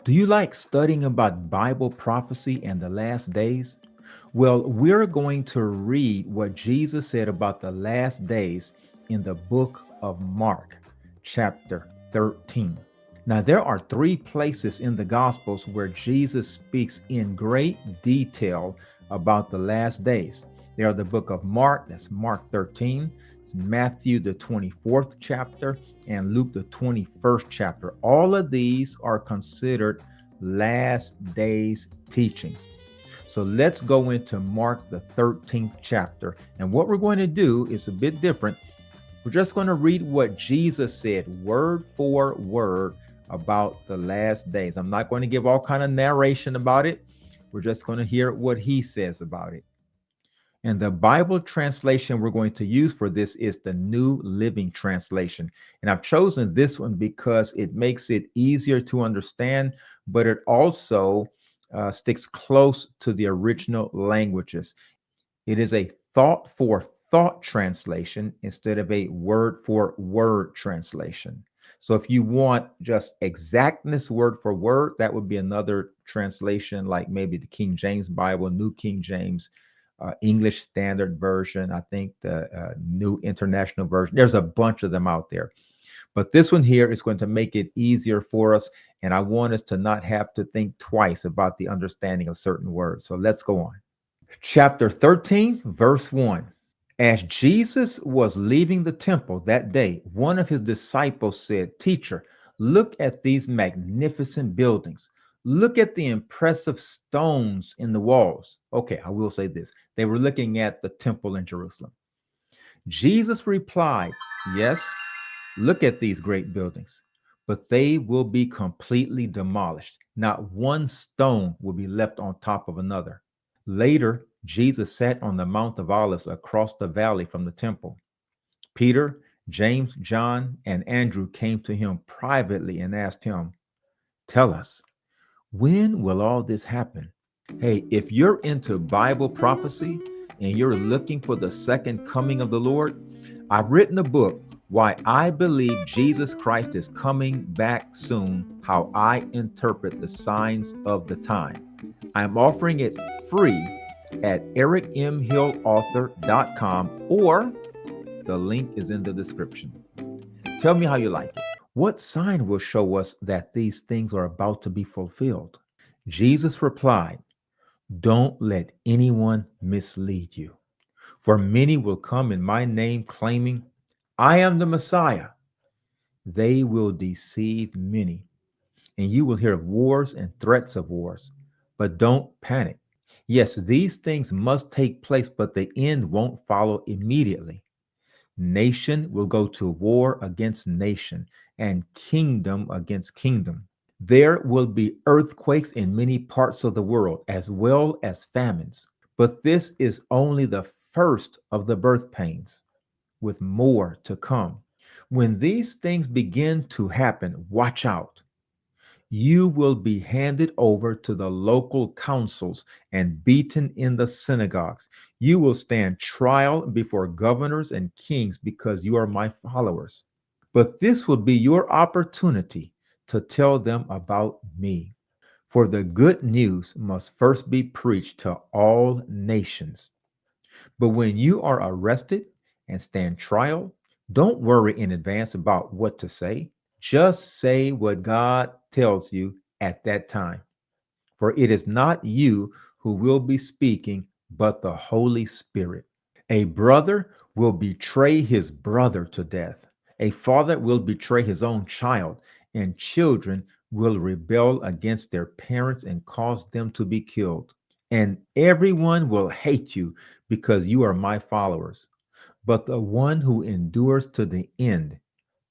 Do you like studying about Bible prophecy and the last days? Well, we're going to read what Jesus said about the last days in the book of Mark, chapter 13. Now, there are three places in the Gospels where Jesus speaks in great detail about the last days. They are the book of Mark, that's Mark 13, it's Matthew, the 24th chapter, and Luke, the 21st chapter. All of these are considered last days teachings. So let's go into Mark, the 13th chapter. And what we're going to do is a bit different. We're just going to read what Jesus said word for word about the last days. I'm not going to give all kind of narration about it. We're just going to hear what he says about it. And the Bible translation we're going to use for this is the New Living Translation. And I've chosen this one because it makes it easier to understand, but it also sticks close to the original languages. It is a thought for thought translation instead of a word for word translation. So if you want just exactness word for word, that would be another translation, like maybe the King James Bible, New King James, English Standard Version, I think the New International Version. There's a bunch of them out there. But this one here is going to make it easier for us. And I want us to not have to think twice about the understanding of certain words. So let's go on. Chapter 13, verse 1. As Jesus was leaving the temple that day, one of his disciples said, Teacher, look at these magnificent buildings. Look at the impressive stones in the walls. Okay, I will say this. They were looking at the temple in Jerusalem. Jesus replied, Yes, look at these great buildings, but they will be completely demolished. Not one stone will be left on top of another. Later, Jesus sat on the Mount of Olives across the valley from the temple. Peter, James, John, and Andrew came to him privately and asked him, Tell us, when will all this happen? Hey, if you're into Bible prophecy and you're looking for the second coming of the Lord, I've written a book, Why I Believe Jesus Christ is Coming Back Soon, How I Interpret the Signs of the Time. I'm offering it free at ericmhillauthor.com, or the link is in the description. Tell me how you like it. What sign will show us that these things are about to be fulfilled? Jesus replied, Don't let anyone mislead you. For many will come in my name claiming, I am the Messiah. They will deceive many, and you will hear of wars and threats of wars. But don't panic. Yes, these things must take place, but the end won't follow immediately. Nation will go to war against nation, and kingdom against kingdom. There will be earthquakes in many parts of the world, as well as famines. But this is only the first of the birth pains, with more to come. When these things begin to happen, watch out. You will be handed over to the local councils and beaten in the synagogues. You will stand trial before governors and kings because you are my followers. But this will be your opportunity to tell them about me. For the good news must first be preached to all nations. But when you are arrested and stand trial, don't worry in advance about what to say. Just say what God tells you at that time. For it is not you who will be speaking, but the Holy Spirit. A brother will betray his brother to death. A father will betray his own child, and children will rebel against their parents and cause them to be killed. And everyone will hate you because you are my followers. But the one who endures to the end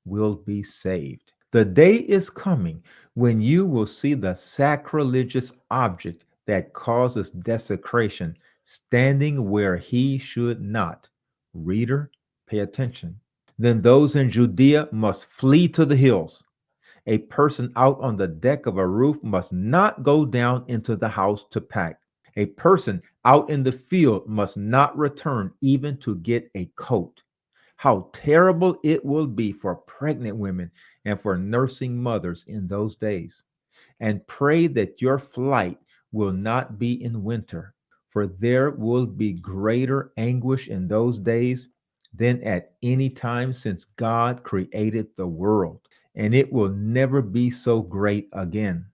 will be saved. The day is coming when you will see the sacrilegious object that causes desecration standing where he should not. Reader, pay attention. Then those in Judea must flee to the hills. A person out on the deck of a roof must not go down into the house to pack. A person out in the field must not return even to get a coat. How terrible it will be for pregnant women and for nursing mothers in those days. and pray that your flight will not be in winter, for there will be greater anguish in those days than at any time since God created the world, and it will never be so great again.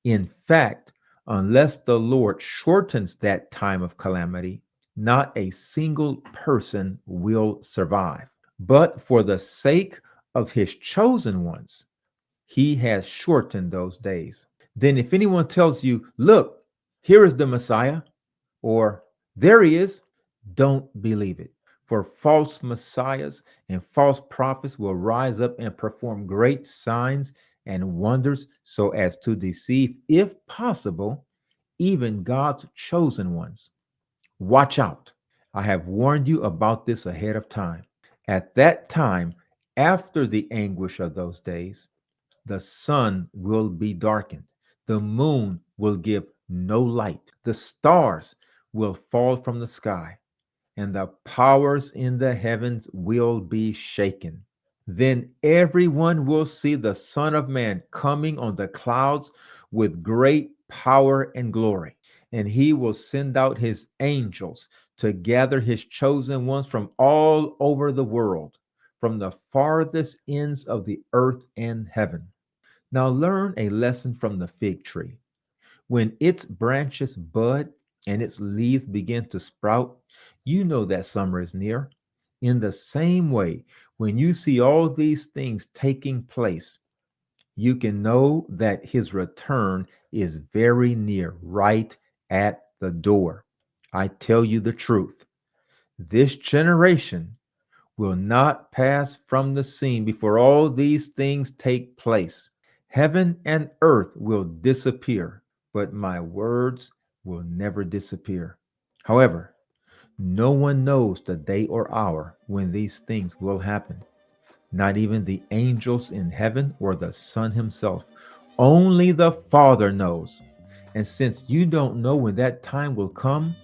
In fact, unless the Lord shortens that time of calamity, not a single person will survive. But for the sake of his chosen ones, he has shortened those days. Then, if anyone tells you, look, here is the Messiah, or there he is, don't believe it. For false messiahs and false prophets will rise up and perform great signs and wonders so as to deceive, if possible, even God's chosen ones. Watch out. I have warned you about this ahead of time. At that time, after the anguish of those days, the sun will be darkened, the moon will give no light, the stars will fall from the sky, and the powers in the heavens will be shaken. Then everyone will see the Son of Man coming on the clouds with great power and glory. And he will send out his angels to gather his chosen ones from all over the world, from the farthest ends of the earth and heaven. Now learn a lesson from the fig tree. When its branches bud and its leaves begin to sprout, you know that summer is near. In the same way, when you see all these things taking place, you can know that his return is very near, right at the door. I tell you the truth. This generation will not pass from the scene before all these things take place. Heaven and earth will disappear, but my words will never disappear. However, no one knows the day or hour when these things will happen, not even the angels in heaven or the Son himself. Only the Father knows. And since you don't know when that time will come,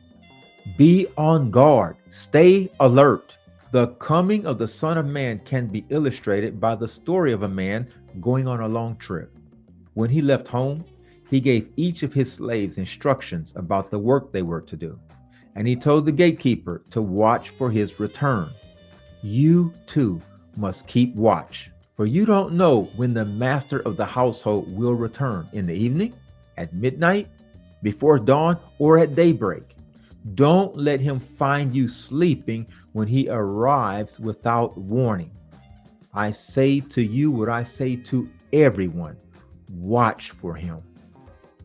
be on guard, stay alert. The coming of the Son of Man can be illustrated by the story of a man going on a long trip. When he left home, he gave each of his slaves instructions about the work they were to do, and he told the gatekeeper to watch for his return. You too must keep watch, for you don't know when the master of the household will return, in the evening, at midnight, before dawn, or at daybreak. Don't let him find you sleeping when he arrives without warning. I say to you what I say to everyone: watch for him.